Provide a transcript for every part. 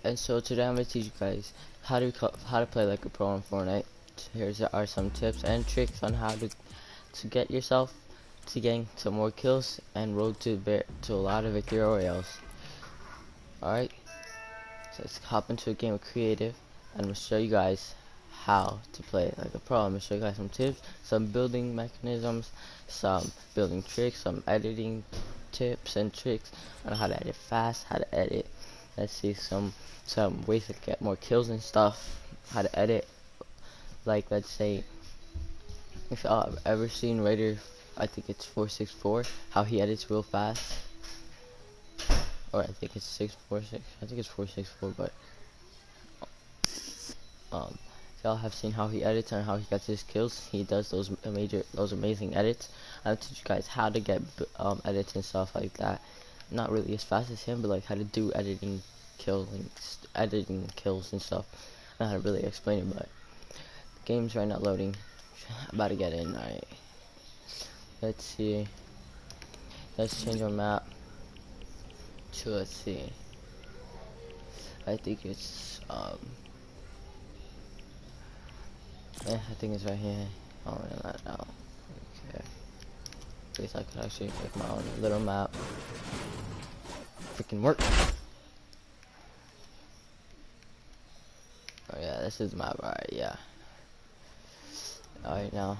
And so today I'm gonna teach you guys how to play like a pro on Fortnite. Here's are some tips and tricks on how to get yourself to getting some more kills and road to a lot of victory royales. Alright, so let's hop into a game of creative and I'm gonna show you guys how to play like a pro. I'm gonna show you guys some tips, some building mechanisms, some building tricks, some editing tips and tricks on how to edit fast, how to edit. Let's see some ways to get more kills and stuff. How to edit, like let's say if I've ever seen Raider, I think it's 464, how he edits real fast. Or I think it's 646. I think it's 464, but y'all have seen how he edits and how he gets his kills. He does those amazing edits. I'll teach you guys how to get edits and stuff like that. Not really as fast as him, but like how to do editing kills and stuff. Not how to really explain it, but the game's right now loading. About to get in. Alright, let's see. Let's change our map to, let's see, I think it's I think it's right here. Oh no, not now. Okay, at least I could actually make my own little map. Freaking work. Oh yeah, this is the map. Alright, yeah. Alright, now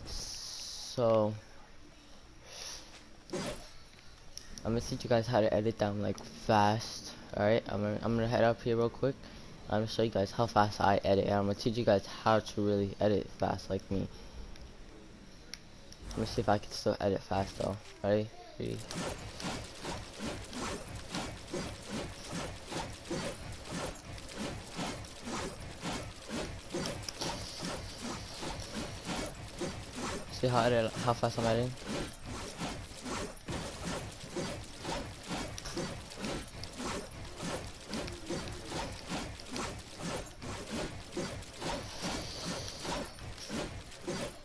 so I'm gonna teach you guys how to edit them like fast. Alright, I'm gonna head up here real quick. I'm gonna show you guys how fast I edit, and I'm gonna teach you guys how to really edit fast like me. Let me see if I can still edit fast though. Ready? Ready? See how fast I'm editing?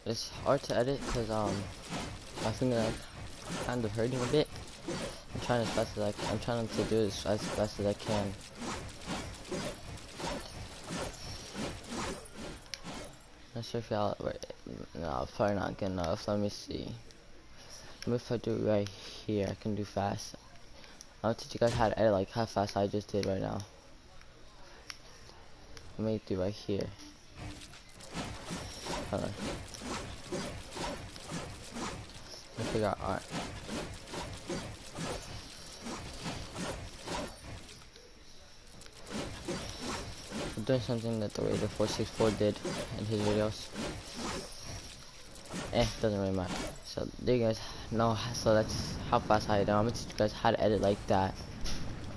It's hard to edit because my finger like kind of hurting a bit. I'm trying to do this as fast as I can. Not sure if y'all no, probably not good enough. Let me see. Maybe if I do it right here, I can do fast. I'll teach you guys how to edit like how fast I just did right now. Let me do right here. Hold on. Let me figure out art. I'm doing something that the Raider 464 did in his videos. Doesn't really matter. So there you guys know. So that's how fast I do. I'm gonna teach you guys how to edit like that.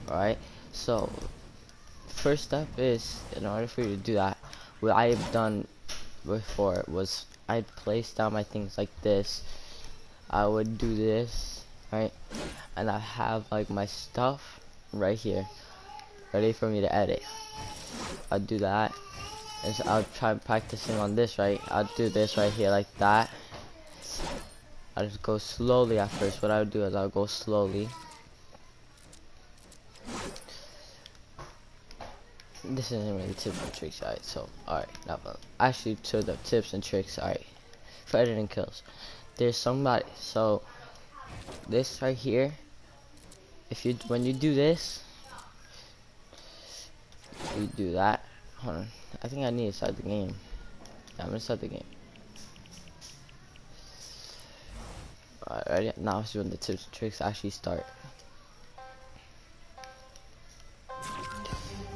Alright. So first step is, in order for you to do that, what I've done before was I'd place down my things like this. I would do this, right, and I have like my stuff right here ready for me to edit. I'll do that, and so I'll try practicing on this, right. I'll do this right here like that. I'll just go slowly at first. What I would do is I'll go slowly. This isn't really tips and tricks, alright, so alright, now actually to the tips and tricks, alright, for editing kills. There's somebody, so this right here, when you do this, you do that. Hold on, I think I need to start the game. Yeah, I'm gonna start the game. Alright, ready? Now is when the tips and tricks actually start.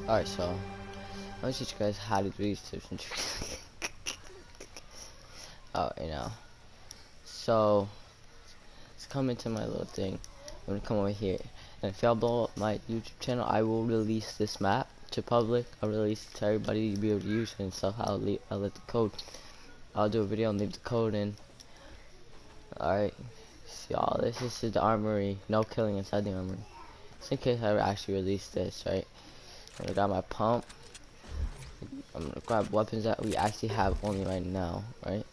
Alright, so I'm gonna teach you guys how to do these tips and tricks. Alright, now, so let's come into my little thing. I'm gonna come over here, and if y'all blow up my YouTube channel, I will release this map to public. I'll release it to everybody to be able to use it and stuff. I'll let the code. I'll do a video and leave the code in. Alright, see y'all. This is the armory. No killing inside the armory. Just in case I ever actually release this, right? I got my pump. I'm gonna grab weapons that we actually have only right now, right?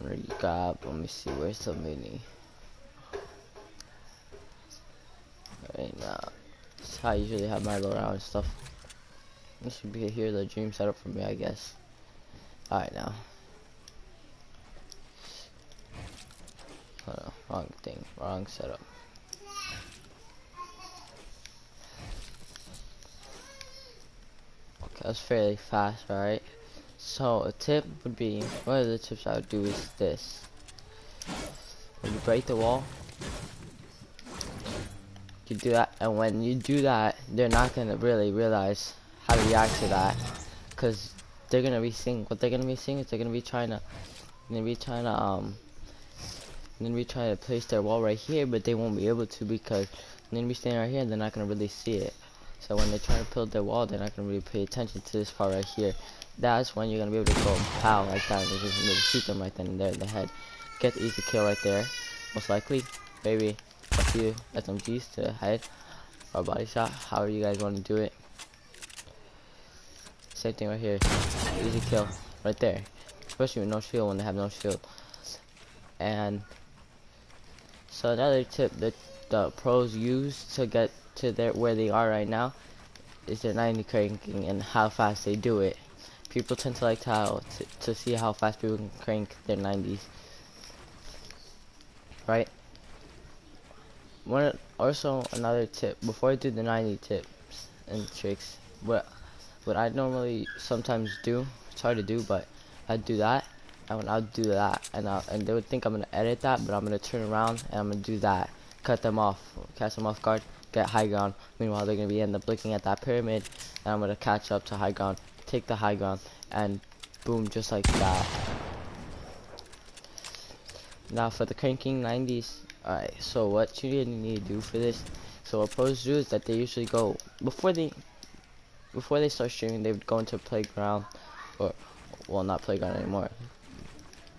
I'm gonna grab, let me see, where's the mini? Right now, how I usually have my loadout and stuff. This should be here the dream setup for me, I guess. Alright now. Hold on, wrong thing, wrong setup. Okay, that's fairly fast, right? So a tip would be, one of the tips I would do is this. When you break the wall, you do that, and when you do that, they're not gonna really realize how to react to that, cause they're gonna be seeing what they're gonna be seeing is they're gonna be trying to place their wall right here, but they won't be able to because they're gonna be standing right here and they're not gonna really see it. So when they try to build their wall, they're not gonna really pay attention to this part right here. That's when you're gonna be able to go pow like that, and you're just gonna be able to shoot them right then and there in the head. Get the easy kill right there, most likely. Maybe a few SMGs to the head or body shot, however you guys want to do it. Same thing right here, easy kill right there, especially with no shield when they have no shield. And so another tip that the pros use to get to where they are right now is their 90 cranking and how fast they do it. People tend to like to see how fast people can crank their 90s, right? Also another tip before I do the 90 tips and tricks, what I normally sometimes do, it's hard to do, but I do that, and when I'll do that, and they would think I'm gonna edit that, but I'm gonna turn around and I'm gonna do that, cut them off, catch them off guard, get high ground. Meanwhile, they're gonna end up looking at that pyramid, and I'm gonna catch up to high ground, take the high ground, and boom, just like that. Now for the cranking 90s, alright, so what you need to do for this, so what pros do is that they usually go, before they start streaming, they would go into playground, or, well, not playground anymore,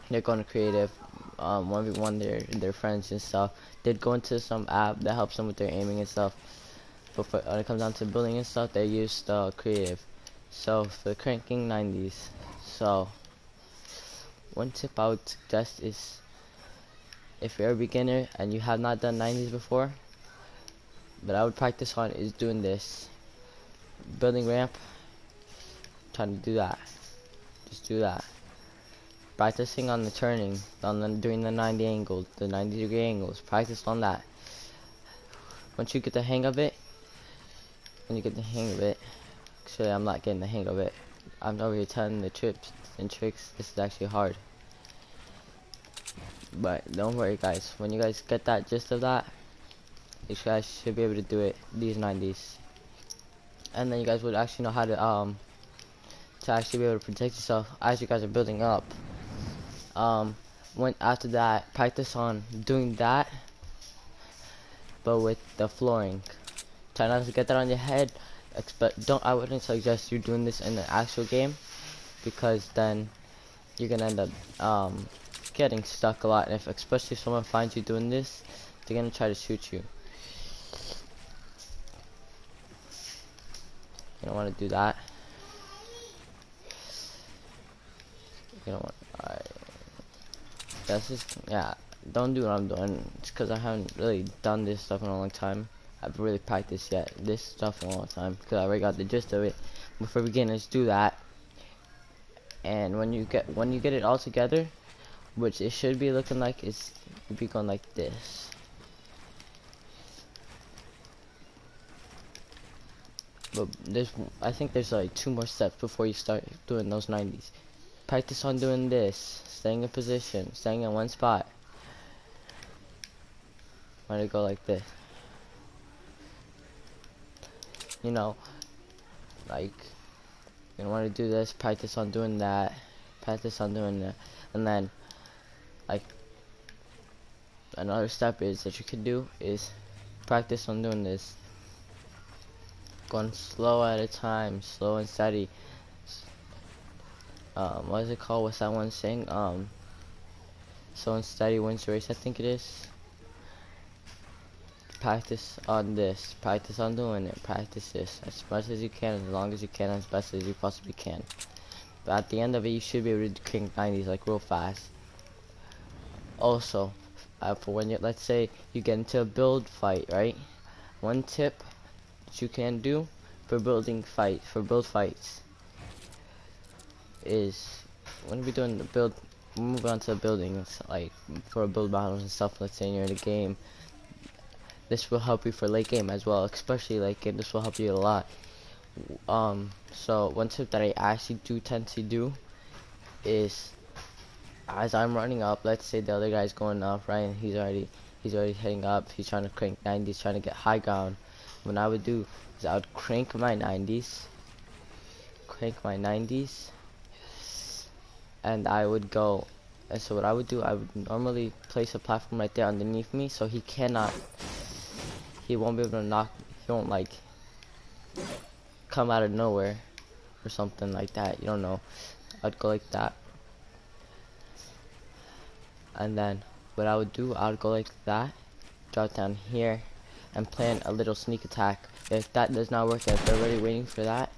they're going to creative, 1v1 their friends and stuff. They'd go into some app that helps them with their aiming and stuff, but when it comes down to building and stuff, they use the creative. So for the cranking 90s, so one tip I would suggest is, if you're a beginner and you have not done 90s before, but I would practice on is doing this, building ramp, trying to do that, just do that, practicing on the turning, doing the 90 angles, the 90-degree angles, practice on that. Once you get the hang of it, actually I'm not getting the hang of it, I'm over here telling the tips and tricks, this is actually hard. But don't worry guys, when you guys get that gist of that, you guys should be able to do it, these 90s. And then you guys would actually know how to actually be able to protect yourself as you guys are building up. After that, practice on doing that, but with the flooring. Try not to get that on your head, but I wouldn't suggest you doing this in the actual game, because then you're gonna end up getting stuck a lot, and especially if someone finds you doing this, they're gonna try to shoot you. You don't want to do that. You don't want. Alright. That's just, yeah. Don't do what I'm doing. It's because I haven't really done this stuff in a long time. I've really practiced yet this stuff in a long time because I already got the gist of it. But for beginners, do that. And when you get it all together, which it should be looking like, is you'd be going like this. But I think there's like 2 more steps before you start doing those 90s. Practice on doing this, staying in position, staying in one spot. Want to go like this. You know, like, you don't want to do this, practice on doing that, practice on doing that, and then, like, another step is that you can do is practice on doing this. Going slow at a time, slow and steady. What is it called? What's that one saying? Slow and steady wins the race, I think it is. Practice on this, practice on doing it, practice this as much as you can, as long as you can, as best as you possibly can. But at the end of it, you should be able to crank 90s like real fast. Also, for when you, let's say you get into a build fight, right? One tip that you can do for build fights is when we're doing the build, move on to the buildings, like for build battles and stuff. Let's say you're in a game, this will help you for late game as well, especially late game. This will help you a lot. So one tip that I actually do tend to do is, as I'm running up, let's say the other guy's going up, right, and he's already heading up, he's trying to crank 90s, trying to get high ground. What I would do is I would crank my 90s, and I would go, and so what I would do, I would normally place a platform right there underneath me, so he won't be able to knock, he won't like come out of nowhere or something like that, you don't know. I'd go like that, and then what I would do, I would go like that, drop down here, and plan a little sneak attack. If that does not work, if they're already waiting for that,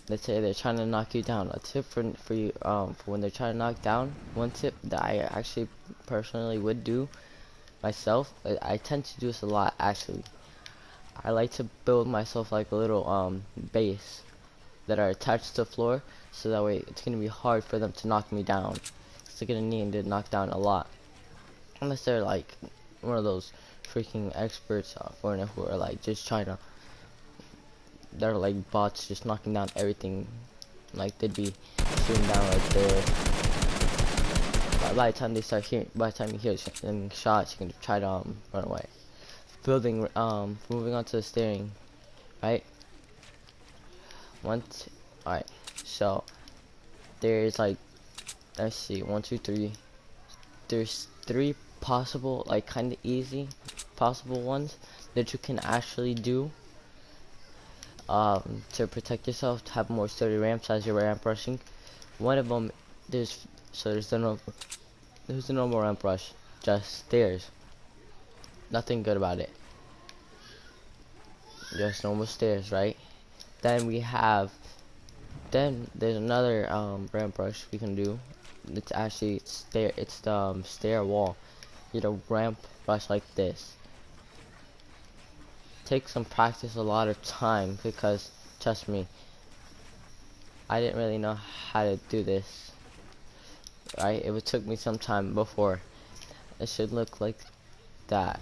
let's say they're trying to knock you down. A tip for you, for when they're trying to knock down, one tip that I actually personally would do myself, I tend to do this a lot actually. I like to build myself like a little base that are attached to the floor, so that way it's gonna be hard for them to knock me down. So they're gonna need to knock down a lot, unless they're like one of those freaking experts for it who are like just trying to, they're like bots just knocking down everything, like they'd be shooting down like the, by the time you hear getting shots, you can try to run away. Moving on to the steering, right? Alright, so there's like, let's see, 1, 2, 3, there's 3 possible, like kind of easy possible ones that you can actually do to protect yourself, to have more sturdy ramps as you're ramp rushing. One of them, there's the normal ramp rush, just stairs, nothing good about it, just normal stairs, right? Then there's another ramp rush we can do. It's actually it's the stair wall. You know, ramp rush like this. Take some practice, a lot of time, because trust me, I didn't really know how to do this, right? It took me some time before. It should look like that.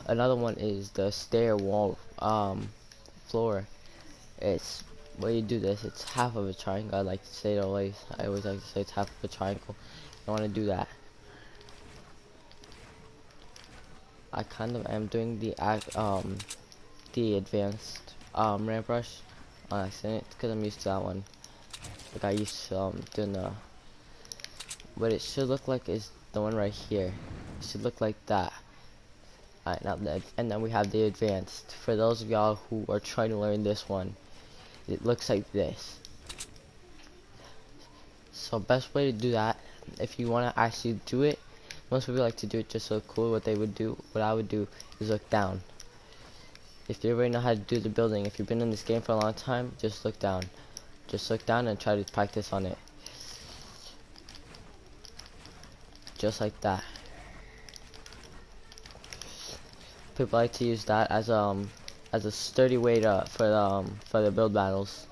Another one is the stair wall floor. It's where you do this, it's half of a triangle. I like to say it always. I always like to say it's half of a triangle. You want to do that. I kind of am doing the advanced ramp rush on accident because I'm used to that one. Like I used to doing the, what it should look like is the one right here. It should look like that. Alright, now and then we have the advanced. For those of y'all who are trying to learn this one, it looks like this. So best way to do that, if you want to actually do it, most people like to do it just so cool. What I would do is look down. If you already know how to do the building, if you've been in this game for a long time, just look down. Just look down and try to practice on it. Just like that. People like to use that as a sturdy way to for the build battles.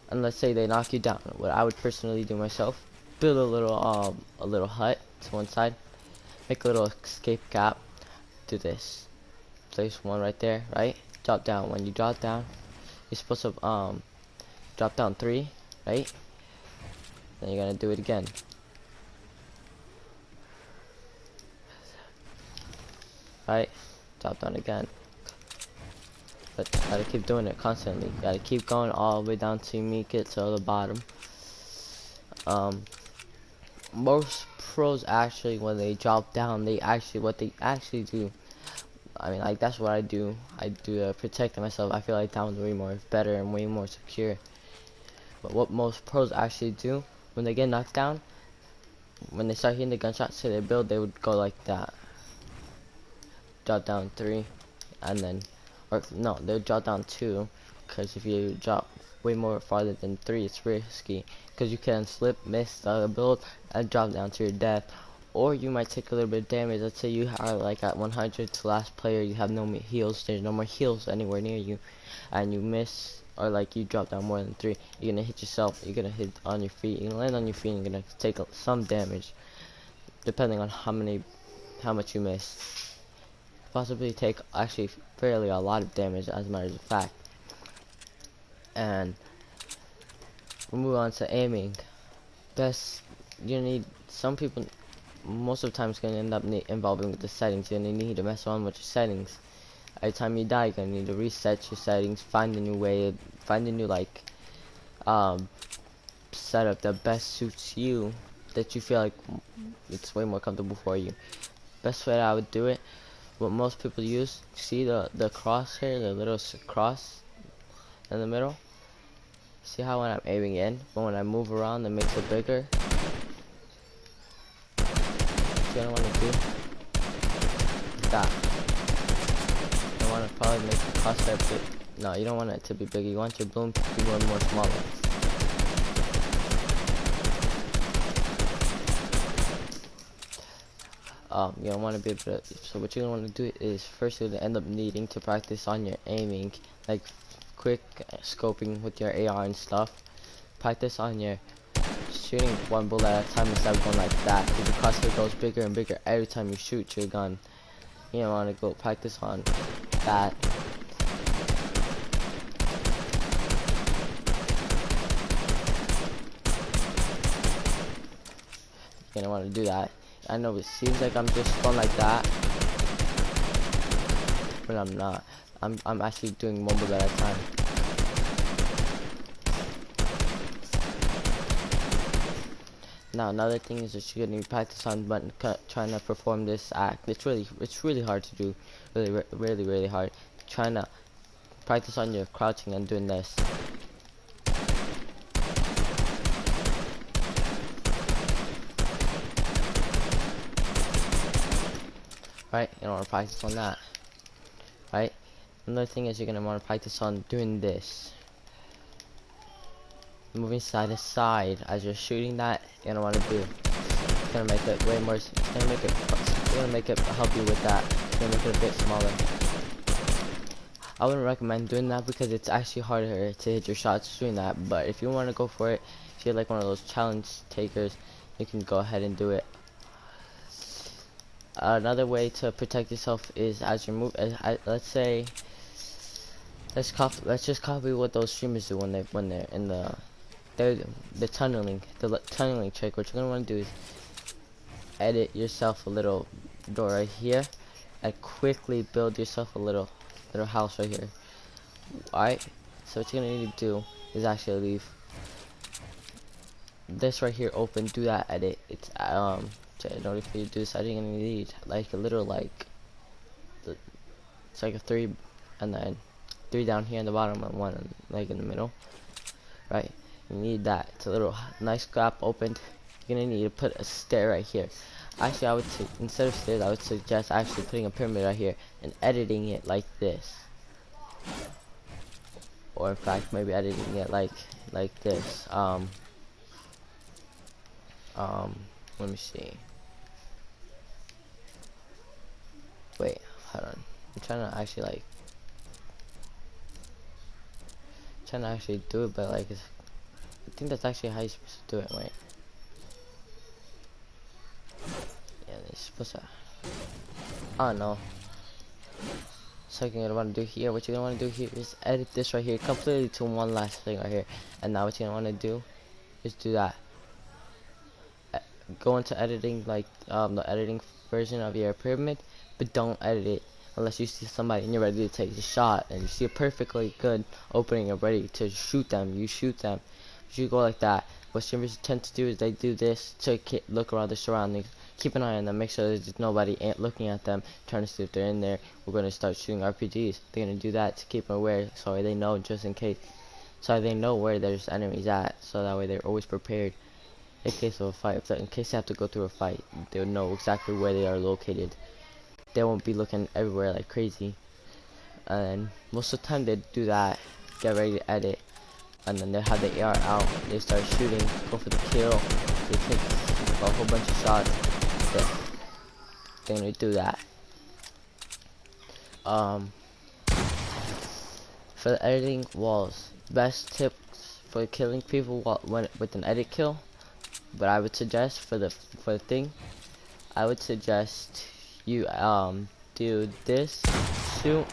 And let's say they knock you down. What I would personally do myself, build a little hut to one side, make a little escape gap, do this, place one right there, right, drop down. When you drop down, you're supposed to drop down 3, right, then you're gonna do it again, right, drop down again, but gotta keep doing it constantly, gotta keep going all the way down till you make it to the bottom. Most pros actually, when they drop down, what they actually do, I mean, like, that's what I do to protect myself. I feel like that one's way more better and way more secure. But what most pros actually do, when they get knocked down, when they start hitting the gunshots to their build, they would go like that, drop down 3, and then, or no, they would drop down 2, because if you drop way more farther than 3, it's risky, because you can slip, miss the build, and drop down to your death. or you might take a little bit of damage. Let's say you are like at 100 to last player, you have no heals, there's no more heals anywhere near you, and you miss, or like you drop down more than 3, you're gonna hit yourself, you're gonna hit on your feet, you're gonna land on your feet, and you're gonna take some damage, depending on how much you miss. Possibly take actually fairly a lot of damage, as a matter of fact. And we'll move on to aiming. You need, some people most of the time it's going to end up involving with the settings. You're going to need to mess around with your settings. Every time you die, you're going to need to reset your settings, find a new way, find a new like setup that best suits you, that you feel like it's way more comfortable for you. Best way that I would do it, what most people use, see the crosshair, the little cross in the middle? See how when I'm aiming in, but when I move around it makes it bigger? What you want to do? That. You want to probably make the crosshair big. No, you don't want it to be big. You want your bloom to be more smaller. You don't want to be able to. So what you want to do is first you'll end up needing to practice on your aiming, like quick scoping with your AR and stuff. Practice on your shooting one bullet at a time instead of going like that, because the crosshair goes bigger and bigger every time you shoot your gun. You don't want to go practice on that. You don't want to do that. I know it seems like I'm just going like that, but I'm not. I'm actually doing one bullet at a time. Now another thing is that you're gonna practice on button cut, trying to perform this act. It's really hard to do, really hard. Trying to practice on your crouching and doing this. Right, you don't want to practice on that. Right. Another thing is you're gonna want to practice on doing this. Moving side to side as you're shooting that. You don't want to do. It's gonna make it way more. It's gonna make it help you with that. It's gonna make it a bit smaller. I wouldn't recommend doing that because it's actually harder to hit your shots doing that. But if you want to go for it, if you're like one of those challenge takers, you can go ahead and do it. Another way to protect yourself is as you move. Let's say, let's just copy what those streamers do when they're in the tunneling trick. What you're gonna want to do is edit yourself a little door right here, and quickly build yourself a little house right here. Alright, so what you're gonna need to do is actually leave this right here open. Do that edit. It's in order for you to do this, I think you need like a little it's like a 3, and then 3 down here in the bottom and 1 like in the middle. Right, you need that. It's a little nice gap opened. You're gonna need to put a stair right here. Actually, I would instead of stairs, I would suggest actually putting a pyramid right here and editing it like this, or in fact maybe editing it like this. Let me see. Wait, hold on. I'm trying to actually do it, but like I think that's actually how you're supposed to do it. Wait. Yeah, they're supposed to. Oh no. So you're gonna want to do here. What you're gonna want to do here is edit this right here completely to one last thing right here, and now what you're gonna want to do is do that. Go into editing, like the editing version of your pyramid, but don't edit it unless you see somebody and you're ready to take the shot and you see a perfectly good opening and ready to shoot them. You shoot them. You go like that. What streamers tend to do is they do this to look around their surroundings, keep an eye on them, make sure there's nobody looking at them, trying to see if they're in there. We're gonna start shooting RPGs. They're gonna do that to keep them aware, so they know just in case. So they know where there's enemies at, so that way they're always prepared. In case of a fight, in case they have to go through a fight, they'll know exactly where they are located. They won't be looking everywhere like crazy. And most of the time they do that, get ready to edit, and then they have the AR out, they start shooting, go for the kill, they take a whole bunch of shots, they're gonna do that. For the editing walls, best tips for killing people when with an edit kill. But I would suggest for the thing, I would suggest you do this, shoot,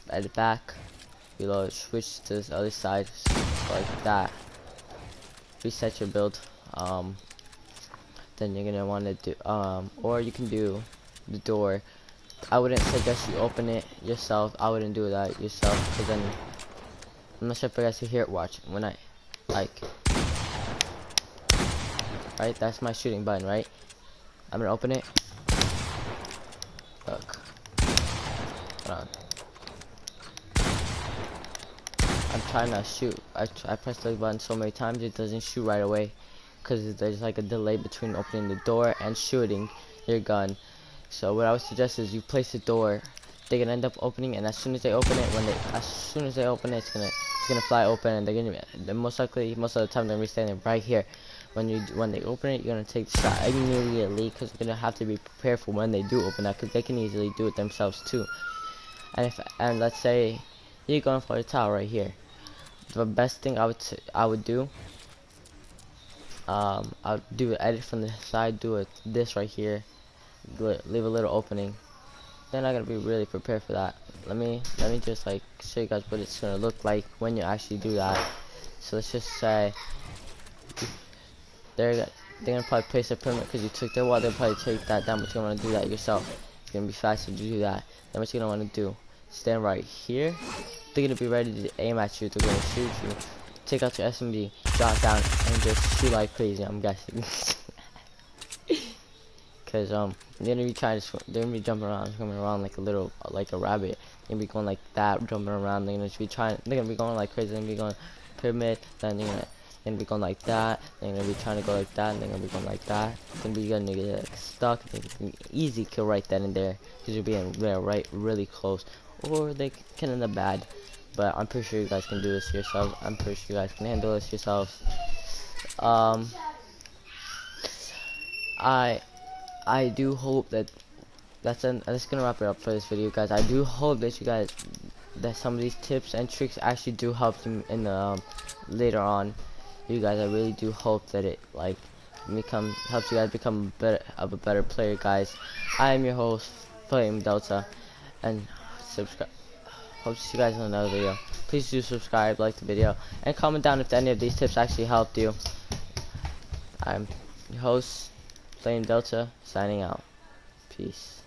at the back, reload, switch to the other side, like that. Reset your build. Then you're gonna want to do or you can do the door. I wouldn't suggest you open it yourself. I wouldn't do that yourself, because then I'm not sure if you guys can hear it. Watch when I right, that's my shooting button, right? I'm gonna open it. Look, hold on. I'm trying to shoot. I press the button so many times it doesn't shoot right away, because there's like a delay between opening the door and shooting your gun. So what I would suggest is you place the door. They're gonna end up opening, and as soon as they open it, it's gonna fly open, and they're most of the time they're gonna be standing right here. When they open it, you're gonna take the shot immediately, because you're gonna have to be prepared for when they do open that, because they can easily do it themselves too. And let's say you're going for the tower right here. The best thing I would do, I'll do an edit from the side, this right here, leave a little opening. Then I'm gonna be really prepared for that. Let me just like show you guys what it's gonna look like when you actually do that. So let's just say they're gonna probably place a perimeter because you took their wall. They'll probably take that down, but you're gonna wanna do that yourself. It's gonna be faster to do that. Then what you're gonna wanna do, stand right here. They're gonna be ready to aim at you. They're gonna shoot you. Take out your SMG, drop down, and just shoot like crazy. I'm guessing. Cause they're gonna be they're gonna be jumping around, coming around like like a rabbit. They're gonna be going like that, jumping around. They're gonna be going like crazy. They're gonna be going pyramid. Then they're gonna be going like that. They're gonna be trying to go like that. And they're gonna be going like that. Then you're gonna get like, stuck. They can easy kill right then and there, cause you're being right really close, or they can end up bad. But I'm pretty sure you guys can do this yourself. I'm pretty sure you guys can handle this yourselves. I do hope that's gonna wrap it up for this video, guys. I do hope that some of these tips and tricks actually do help you in the later on. You guys, I really do hope that it like helps you guys become a better player, guys. I am your host, Flame Delta, and subscribe. Hope to see you guys in another video. Please do subscribe, like the video, and comment down if any of these tips actually helped you. I'm your host, Flame Delta, signing out. Peace.